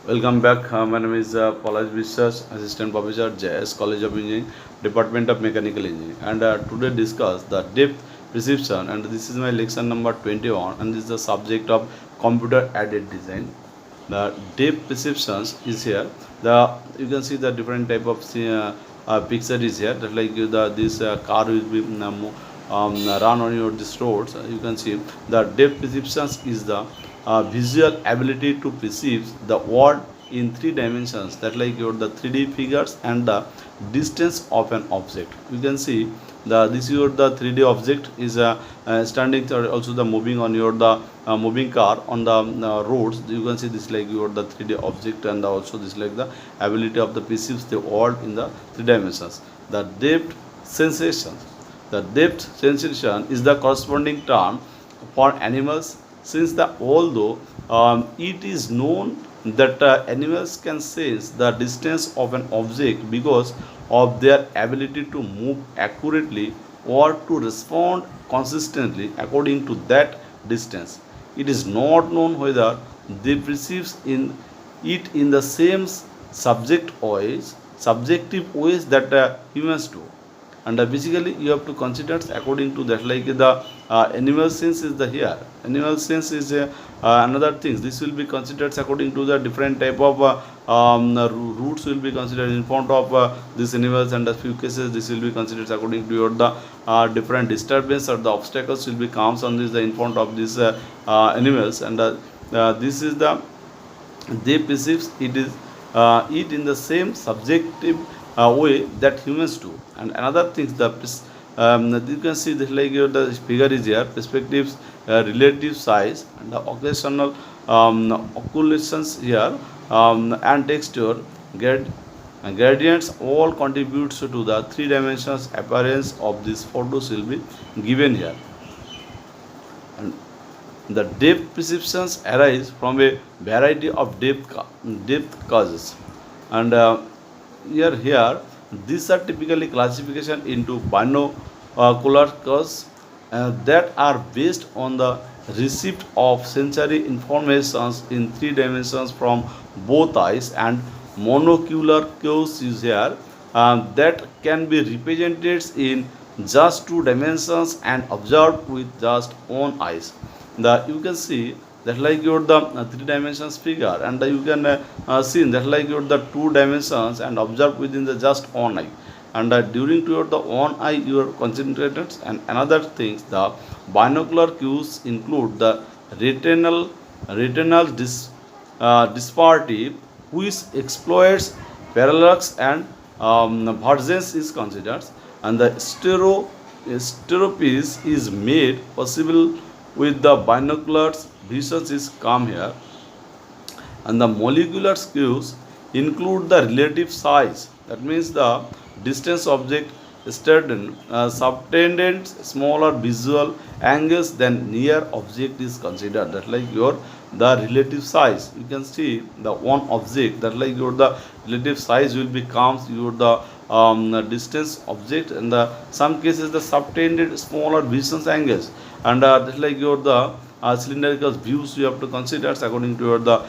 Welcome back. My name is Palaj Vishwas, Assistant Professor, JS College of Engineering, Department of Mechanical Engineering, and today discuss the depth perception. And this is my lesson number 21, and this is the subject of computer-aided design. The depth perceptions is here. The you can see the different type of picture is here. That like this car will be run on your this roads. You can see the depth perceptions is the visual ability to perceive the world in three dimensions, that like your the 3D figures and the distance of an object. You can see the this your the 3D object is standing or also the moving on your the moving car on the roads. You can see this like your the 3D object, and also this like the ability of the perceives the world in the three dimensions. The depth sensation, the depth sensation is the corresponding term for animals, since the although it is known that animals can sense the distance of an object because of their ability to move accurately or to respond consistently according to that distance. It is not known whether they perceive in it in the same subjective ways that humans do. And basically you have to consider according to that, like the animal sense is the here, animal sense is another things. This will be considered according to the different type of routes will be considered in front of these animals, and a few cases this will be considered according to your the different disturbance or the obstacles will be comes on this in front of these animals. And this is the they perceives it is it in the same subjective way that humans do. And another thing, you can see this like your the figure is here, perspectives, relative size, and the occasional occultations here, and texture, grad, gradients all contributes to the three dimensions appearance of these photos will be given here. And the depth perceptions arise from a variety of depth causes. And here these are typically classification into binocular curves that are based on the receipt of sensory informations in three dimensions from both eyes, and monocular cues is here that can be represented in just two dimensions and observed with just one eyes. The you can see that like your the three dimensions figure, and you can see that like your the two dimensions and observe within the just one eye. And during to your the one eye you are concentrated. And another things, the binocular cues include the retinal disparity, which exploits parallax and divergence is considered. And the stereopiece is made possible with the binoculars visions is come here. And the molecular cues include the relative size, that means the distance object subtended smaller visual angles than near object is considered, that like your the relative size. You can see the one object that like your the relative size will becomes your the distance object, and the some cases the subtended smaller vision angles. And that like your the cylindrical views you have to consider according to your the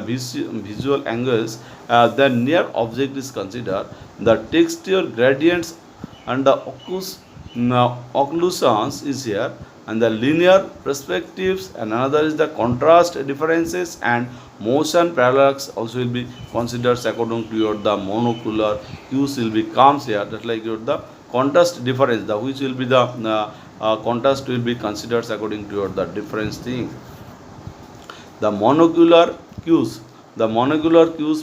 visual angles. The near object is considered the texture gradients, and the occlusions is here, and the linear perspectives. And another is the contrast differences, and motion parallax also will be considered according to your the monocular cues will be comes here, that like your the contrast difference, the which will be the contrast will be considered according to your the difference thing. The monocular cues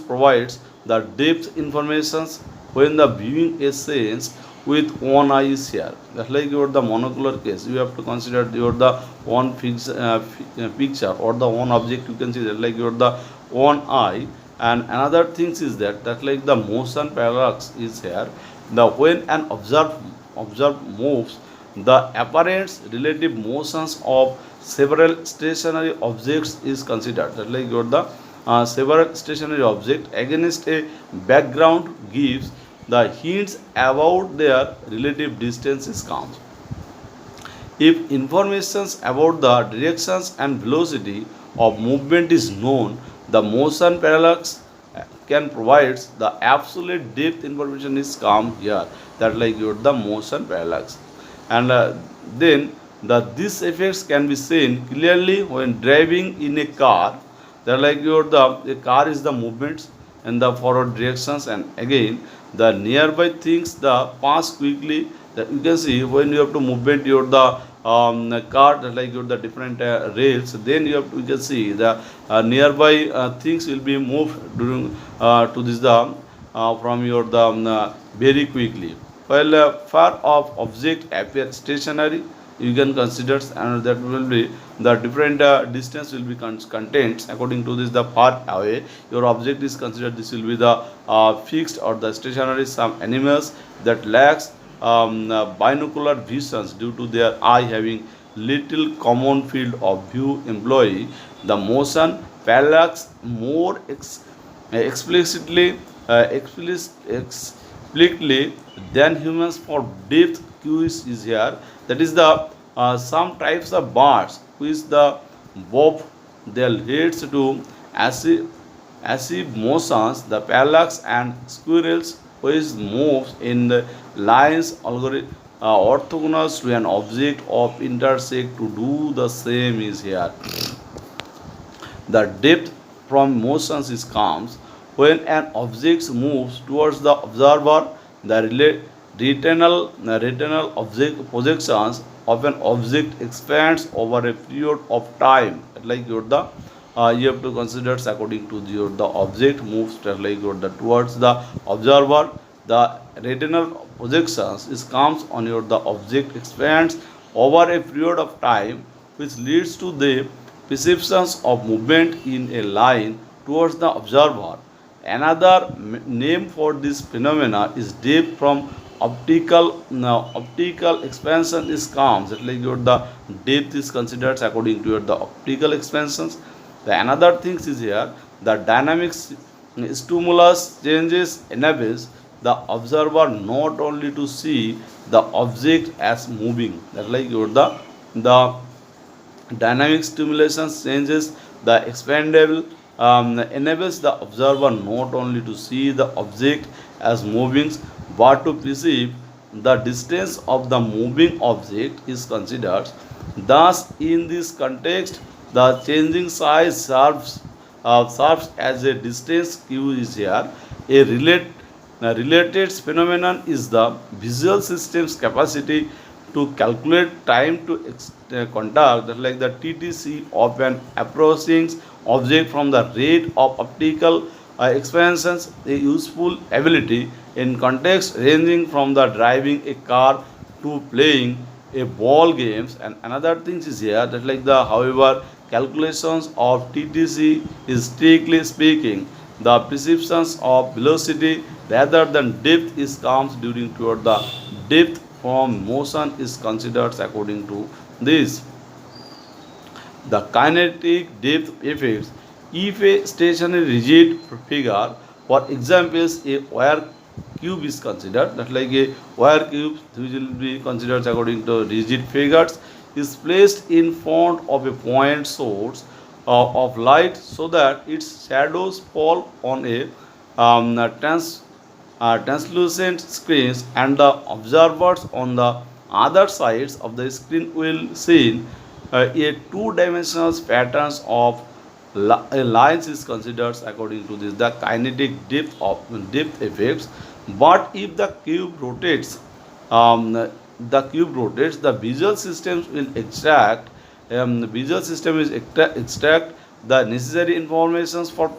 provides the depth informations when the viewing a sense with one eye is here. That's like your the monocular case. You have to consider your the one picture or the one object. You can see that like your the one eye. And another things is that like the motion parallax is here. The when an observed moves, the apparent relative motions of several stationary objects is considered. That like your the several stationary object against a background gives the hints about their relative distances counts. If information about the directions and velocity of movement is known, The motion parallax can provide the absolute depth information is come here, that like your the motion parallax. And then these effects can be seen clearly when driving in a car, that like your the car is the movements in the forward directions, and again the nearby things the pass quickly, that you can see when you have to movement your the car, that like your the different rails, then you have to, you can see the nearby things will be moved during to this the from your the very quickly, while far off object appear stationary, you can consider, and that will be the different distance will be contents according to this the far away your object is considered, this will be the fixed or the stationary. Some animals that lacks binocular visions due to their eye having little common field of view employ the motion parallax more explicitly explicitly than humans for depth cues is here. That is the some types of birds which the bob their heads to acid acid motions, the parallax, and squirrels which moves in the lines orthogonal to an object of intersect to do the same is here. The depth from motions is comes when an object moves towards the observer. The retinal object projections of an object expands over a period of time. Like your the you have to consider according to your the object moves like your the towards the observer. The retinal projections is comes on your the object expands over a period of time, which leads to the perceptions of movement in a line towards the observer. Another name for this phenomena is depth from optical. Now, optical expansion is comes that like your the depth is considered according to your the optical expansions. The another things is here the dynamics stimulus changes enables the observer not only to see the object as moving, that like your the dynamic stimulation changes the expandable enables the observer not only to see the object as moving but to perceive the distance of the moving object is considered. Thus, in this context, the changing size serves as a distance cue is here. A related phenomenon is the visual system's capacity to calculate time to contact, that like the TTC of an approaching object from the rate of optical expansions, a useful ability in context ranging from the driving a car to playing a ball games. And another thing is here that like the however calculations of TTC is strictly speaking the perceptions of velocity rather than depth is comes during toward the depth from motion is considered according to this. The kinetic depth effects. If a stationary rigid figure, for example, a wire cube is considered, that like a wire cube which will be considered according to rigid figures, is placed in front of a point source of light so that its shadows fall on a translucent screens, and the observers on the other sides of the screen will see a two-dimensional patterns of lines is considered according to this the kinetic depth effects. But if the cube rotates, the visual systems will the visual system is extract the necessary informations for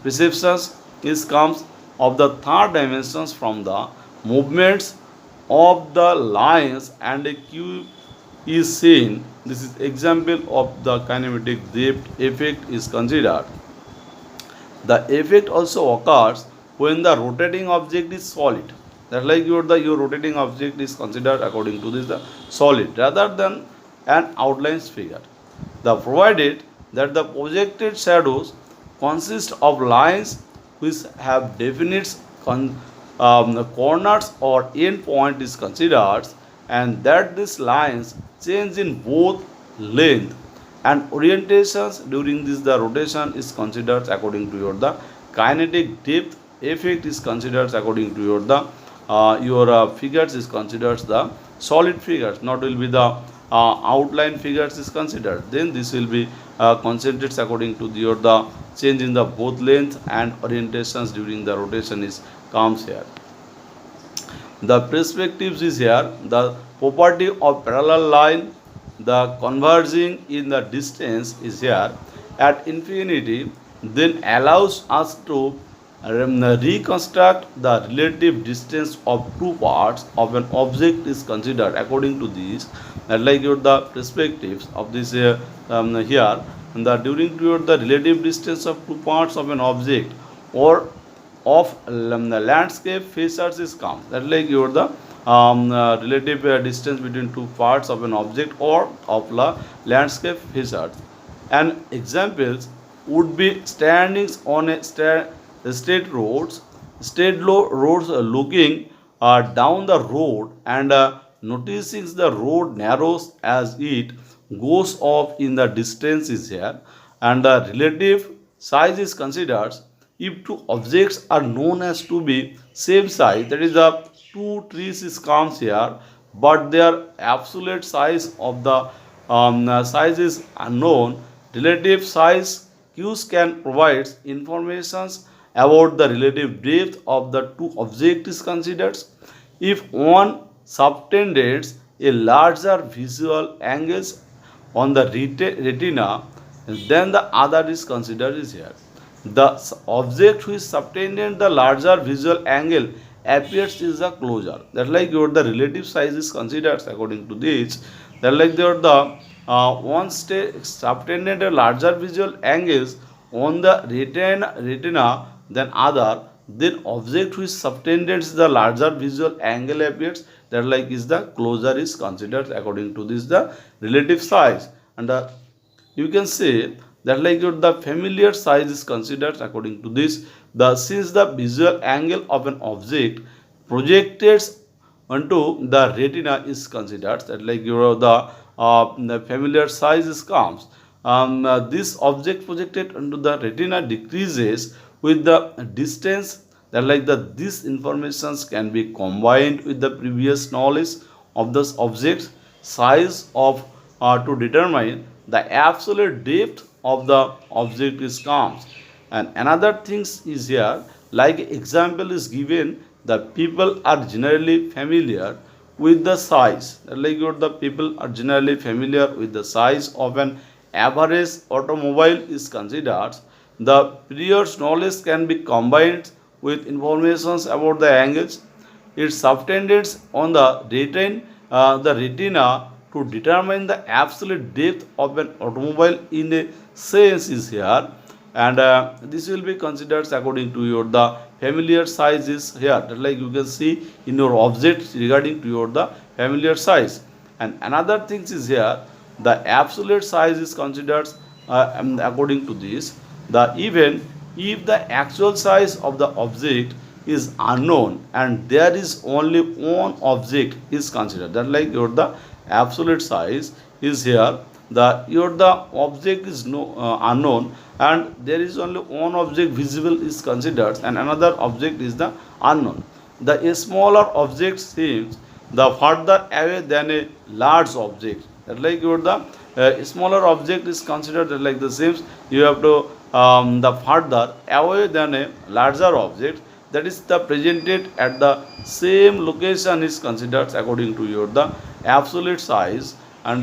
perceptions is comes of the third dimensions from the movements of the lines, and a cube is seen. This is example of the kinematic depth effect is considered. The effect also occurs when the rotating object is solid. That like your rotating object is considered according to this the solid rather than an outline figure. The provided that the projected shadows consist of lines which have definite corners or end point is considered, and that these lines change in both length and orientations during this the rotation is considered according to your the kinetic depth. Effect is considered according to your figures is considered the solid figures, not will be the outline figures is considered. Then this will be concentrated according to the change in the both length and orientations during the rotation is comes here. The perspectives is here. The property of parallel line, the converging in the distance is here at infinity, then allows us to reconstruct the relative distance of two parts of an object is considered according to this. Like your the perspectives of this here, and the during the relative distance of two parts of an object or of the landscape features is comes. That like your the relative distance between two parts of an object or of the landscape features. And examples would be standings on a state roads looking down the road and noticing the road narrows as it goes off in the distance is here, and the relative size is considered if two objects are known as to be same size, that is the two trees is comes here, but their absolute size of the size is unknown. Relative size cues can provide informations about the relative depth of the two objects is considered. If one subtends a larger visual angles on the retina, then the other is considered is here. The object which subtended the larger visual angle appears is the closer. That like your the relative size is considered according to this. That like your the one subtended a larger visual angles on the retina than other, then object which subtended the larger visual angle appears, that like is the closer is considered according to this the relative size. And you can say that like the familiar size is considered according to this, the since the visual angle of an object projected onto the retina is considered, that like the familiar size is comes. This object projected onto the retina decreases with the distance, that like these informations can be combined with the previous knowledge of this object's size of to determine the absolute depth of the object is comes. And another things is here, like example is given, the people are generally familiar with the size, like the people are generally familiar with the size of an average automobile is considered. The previous knowledge can be combined with informations about the angles. It subtended on the retina to determine the absolute depth of an automobile in a sense is here, and this will be considered according to your the familiar size is here. That like you can see in your object regarding to your the familiar size. And another things is here, the absolute size is considered according to this, the even if the actual size of the object is unknown and there is only one object is considered, that like your the absolute size is here, the your the object is unknown and there is only one object visible is considered and another object is the unknown. The smaller object seems the further away than a large object, that like your the smaller object is considered like the same, you have to the further away than a larger object, that is the presented at the same location is considered according to your the absolute size, and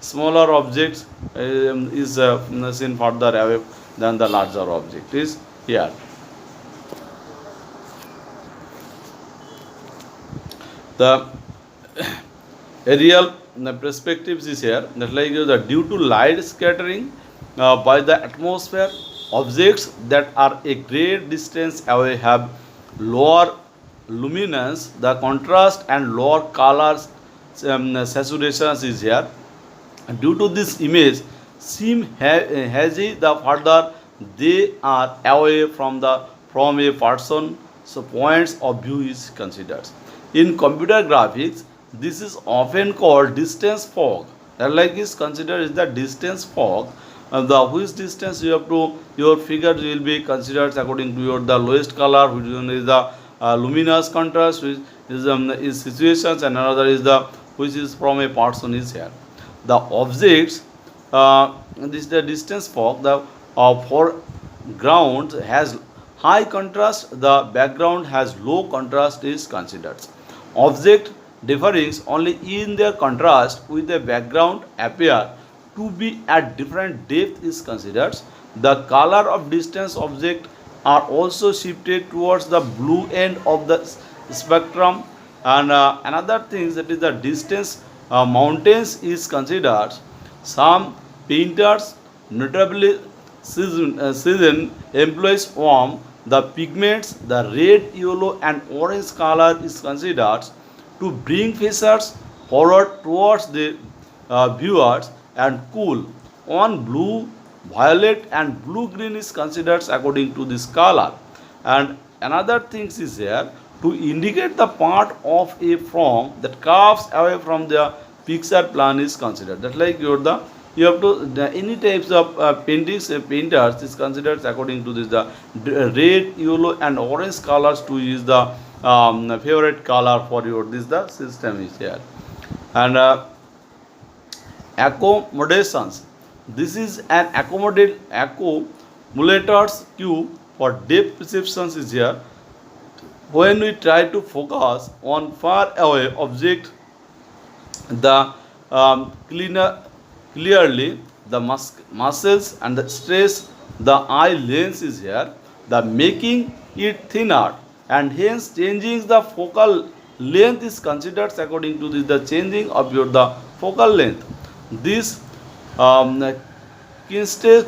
smaller objects is seen further away than the larger object is here. The aerial perspectives is here, that like the due to light scattering by the atmosphere, objects that are a great distance away have lower luminance, the contrast and lower colors saturations is here. Due to this image seem hazy the further they are away from a person, so points of view is considered. In computer graphics, this is often called distance fog, That like is considered is the distance fog. The which distance you have to, your figure will be considered according to your the lowest color, which one is the luminous contrast, which is situations, and another is the which is from a person is here. The objects, this the distance fog. The foreground has high contrast, the background has low contrast is considered. Object differing only in their contrast with the background appear to be at different depth is considered. The color of distance object are also shifted towards the blue end of the spectrum. And another thing that is the distance mountains is considered. Some painters, notably season employees form the pigments, the red, yellow, and orange color is considered to bring features forward towards the viewers and cool. On blue, violet, and blue green is considered according to this color. And another thing is here to indicate the part of a form that curves away from the picture plan is considered. That like your the you have to any types of paintings painters is considered according to this the red, yellow, and orange colors to use the favorite color for your this the system is here. And accommodations, this is an accumulators cube for depth perceptions is here. When we try to focus on far away object, the clearly the muscles and the stress the eye lens is here, the making it thinner, and hence changing the focal length is considered according to this the changing of your the focal length. This kinesthetic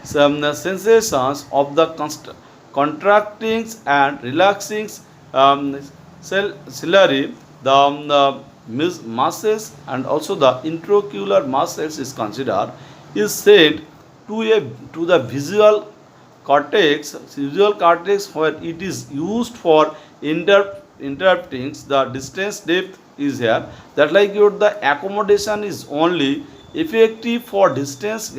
sensations of the contracting and relaxing ciliary, the muscles and also the intraocular muscles is considered is sent to the visual cortex where it is used for interpreting the distance depth is here. That like your the accommodation is only effective for distance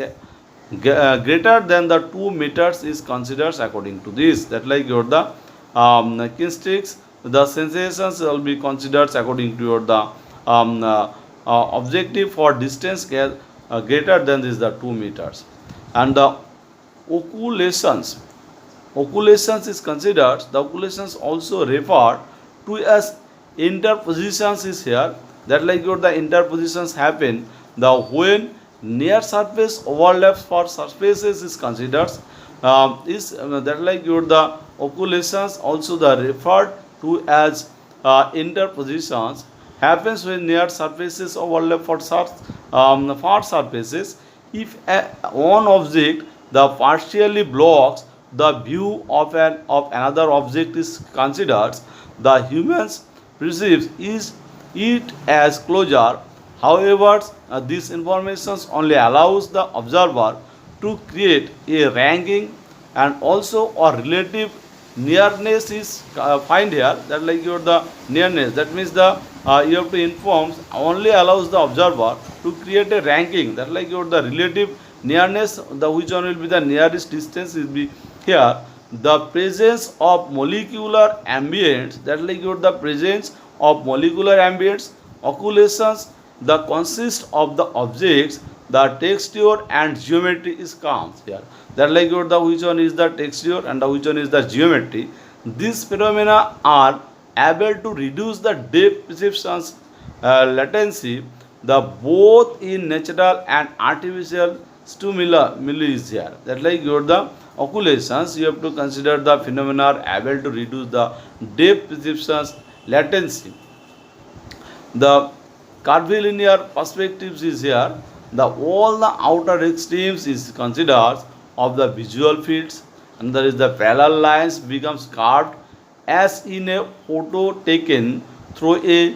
greater than the 2 meters is considered according to this. That like your the kinetics, the sensations will be considered according to your the objective for distance greater than this the 2 meters. And the oculations is considered, the oculations also referred to as interpositions is here. That like your the interpositions happen the when near surface overlaps for surfaces is considered that like your the oculations also the referred to as interpositions happens when near surfaces overlap for far surfaces. If one object the partially blocks the view of another object is considered, the humans perceives it as closure. However, this information only allows the observer to create a ranking and also a relative nearness is find here. That like your the nearness, that means the you have to inform only allows the observer to create a ranking. That like your the relative nearness, the which one will be the nearest distance will be here. The presence of molecular ambients, that like your the presence of molecular ambients, oculations, the consist of the objects, the texture and geometry is comes here. That like your the which one is the texture and the which one is the geometry. These phenomena are able to reduce the depth perceptions latency, the both in natural and artificial stimuli is here. That like your the oculations, you have to consider the phenomena are able to reduce the depth perceptions latency. The curvilinear perspectives is here. The all the outer extremes is considered of the visual fields, and there is the parallel lines becomes carved as in a photo taken through a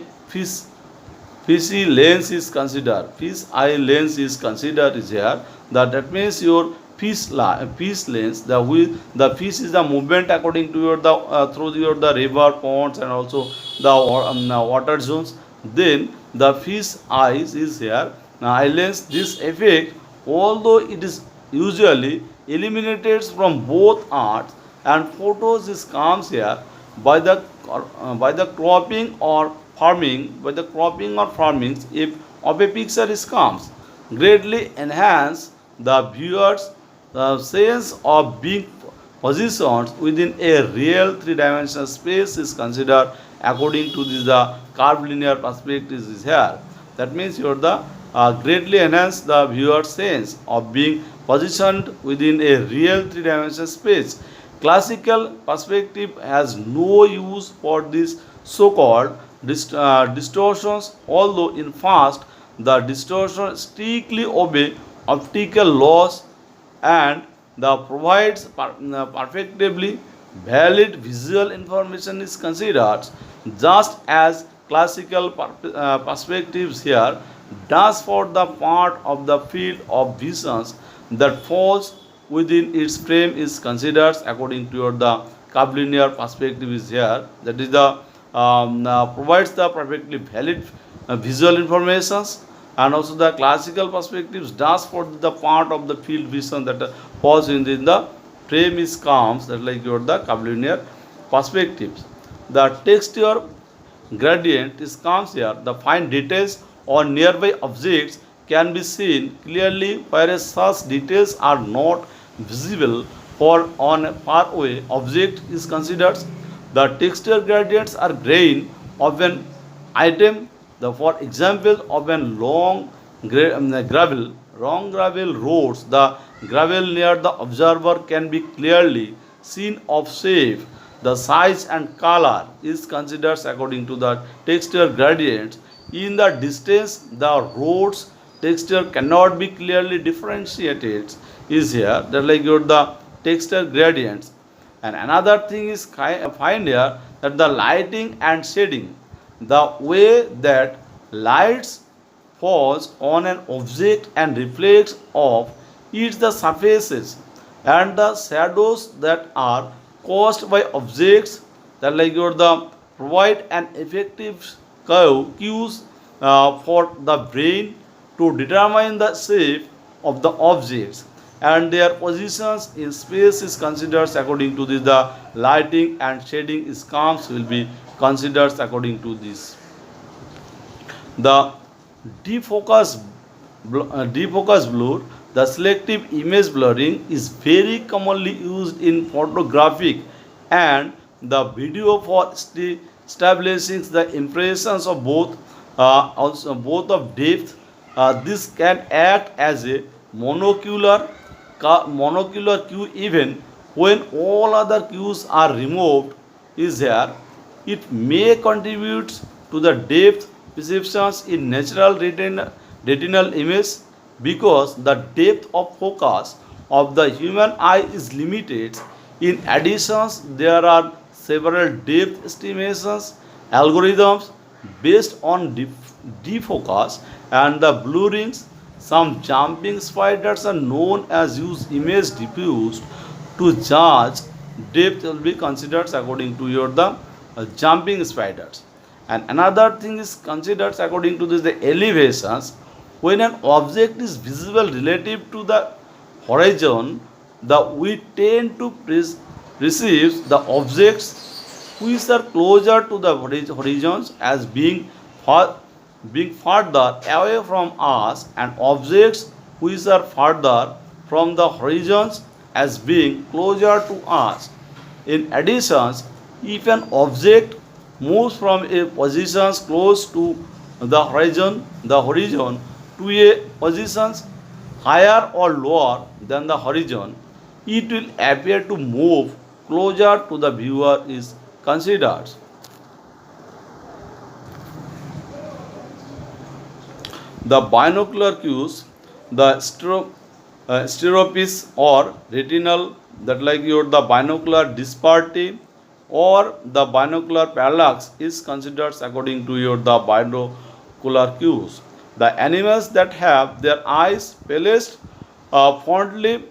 fishy lens is considered. Fish eye lens is considered is here. That means your fish lens. The fish is the movement according to your the through your the river ponds and also the water zones. Then the fish eyes is here. islands. This effect, although it is usually eliminated from both arts and photos, is comes here by the cropping or farming, if of a picture is comes greatly enhance the viewer's sense of being positioned within a real three-dimensional space is considered according to this the curved linear perspective is here. That means you are the greatly enhance the viewer's sense of being positioned within a real three-dimensional space. Classical perspective has no use for these so-called distortions, although in fact the distortions strictly obey optical laws and the provides perfectly valid visual information is considered just as classical perspectives here does for the part of the field of visions that falls within its frame is considered according to your the curvilinear perspective is here, that is the provides the perfectly valid visual informations, and also the classical perspectives does for the part of the field vision that falls within the frame is comes that like your the curvilinear perspectives. The texture gradient is comes here. The fine details on nearby objects can be seen clearly, whereas such details are not visible for on a far away object is considered. The texture gradients are grain of an item. The for example of an long gravel roads, the gravel near the observer can be clearly seen of shape. The size and color is considered according to the texture gradients. In the distance, the road's texture cannot be clearly differentiated. Is here that like your the texture gradients. And another thing is find here that the lighting and shading, the way that lights falls on an object and reflects off its the surfaces, and the shadows that are caused by objects that like your the provide an effective cues for the brain to determine the shape of the objects and their positions in space is considered according to this. The lighting and shading is comes will be considered according to this. The defocus blur, the selective image blurring is very commonly used in photographic and the video for establishing the impressions of both also both of depth. This can act as a monocular cue even when all other cues are removed is here. It may contribute to the depth perceptions in natural retinal image because the depth of focus of the human eye is limited. In addition, there are several depth estimations algorithms based on defocus and the blurrings. Some jumping spiders are known as use image diffused to judge depth will be considered according to your the jumping spiders. And another thing is considered according to this the elevations. When an object is visible relative to the horizon, the we tend to perceive the objects which are closer to the horizons as being further away from us, and objects which are further from the horizons as being closer to us. In addition, if an object moves from a position close to the horizon to a position higher or lower than the horizon, it will appear to move closer to the viewer is considered. The binocular cues, the stereopsis or retinal, that like your the binocular disparity or the binocular parallax is considered according to your the binocular cues. The animals that have their eyes placed frontally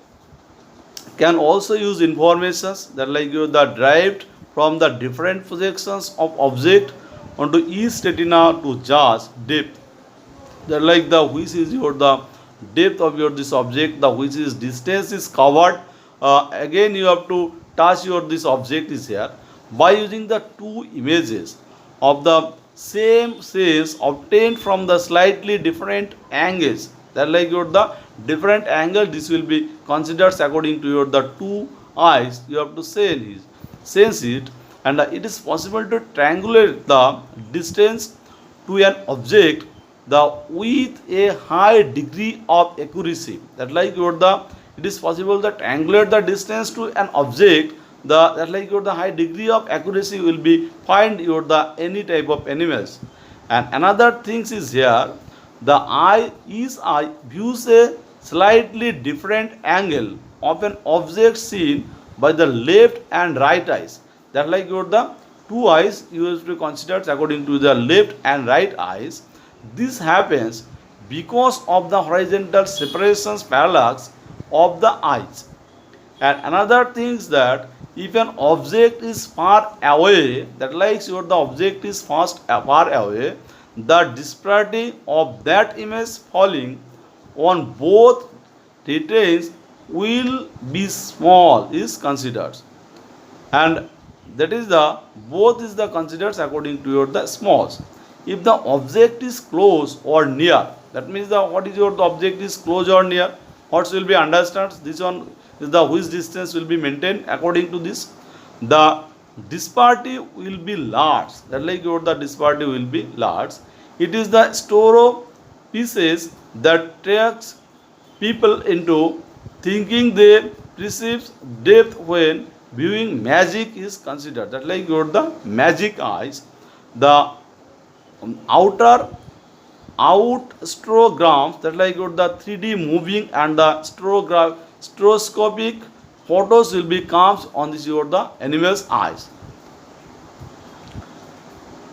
can also use informations that like you the derived from the different projections of object onto each retina to judge depth that like the which is your the depth of your this object, the which is distance is covered. Again you have to touch your this object is here by using the two images of the same sense obtained from the slightly different angles, that like your the different angle, this will be considered according to your the two eyes, you have to sense it. And it is possible to triangulate the distance to an object the with a high degree of accuracy, that like your the it is possible that triangulate the distance to an object the that like your the high degree of accuracy will be find your the any type of animals. And another things is here, the eye views a slightly different angle of an object seen by the left and right eyes, that like your the two eyes you have to consider according to the left and right eyes. This happens because of the horizontal separations parallax of the eyes. And another thing is that if an object is far away, that like your the object is far away, the disparity of that image falling on both retains will be small is considered. And that is the both is the considered according to your the smalls. If the object is close or near, that means the what is your the object is close or near, what will be understood, this one is the which distance will be maintained according to this, the disparity will be large, that like your the disparity will be large. It is the storo pieces that tricks people into thinking they perceive depth when viewing magic is considered, that like your the magic eyes, the outer outstrograms, that like your the 3D moving and the stroscopic photos will be comes on this your the animal's eyes.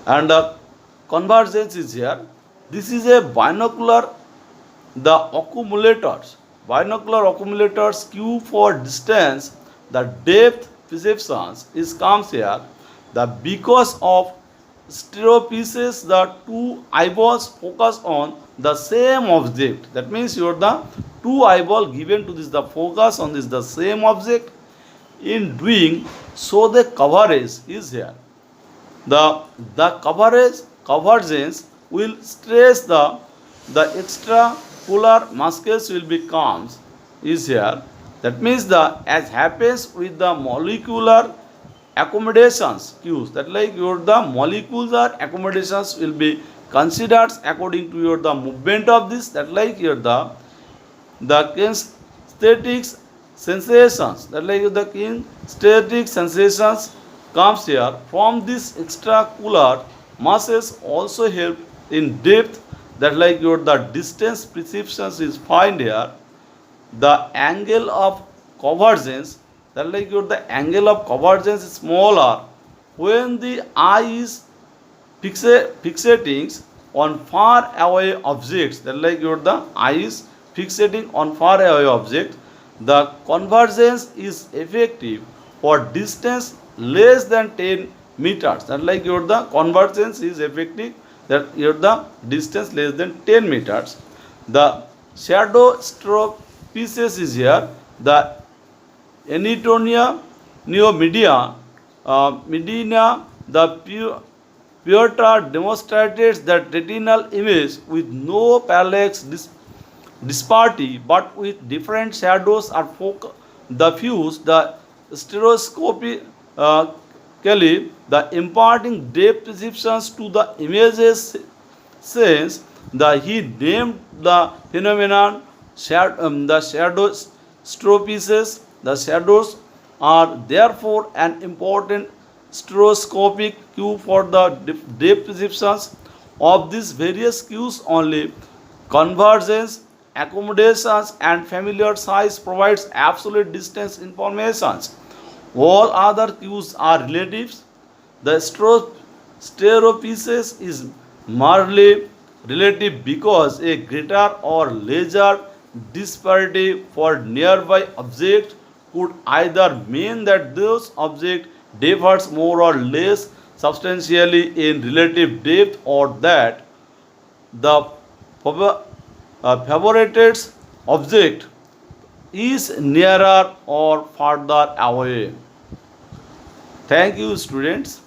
And convergence is here, this is a binocular, the binocular accumulators q for distance, the depth perceptions is comes here, the because of stereo pieces the two eyeballs focus on the same object, that means your the two eyeball given to this the focus on this the same object. In doing so the coverage is here, the convergence will stress the extraocular muscles will becomes is here, that means the as happens with the molecular accommodations cues, that like your the molecular accommodations will be considered according to your the movement of this, that like your the kinesthetic sensations, that like the kinesthetic sensations comes here from this extraocular muscles also help in depth, that like your the distance perceptions is find here, the angle of convergence, that like your the angle of convergence is smaller when the eye is fixating on far away objects, that like your the eye is fixating on far away object, the convergence is effective for distance less than 10 meters, that like your the convergence is effective that your the distance less than 10 meters. The shadow stroke pieces is here, the Anitonia neomedia medina, the Puerta demonstrates that retinal image with no parallax disparity but with different shadows are diffused, the stereoscopically the imparting depth perceptions to the images sense, the he named the phenomenon the shadow stropices. The shadows are therefore an important stereoscopic cue for the depth perceptions of these various cues. Only convergence, accommodations and familiar size provides absolute distance informations. All other cues are relatives. The stereopieces is merely relative because a greater or lesser disparity for nearby object could either mean that those object differs more or less substantially in relative depth, or that the Favorite object is nearer or further away. Thank you, students.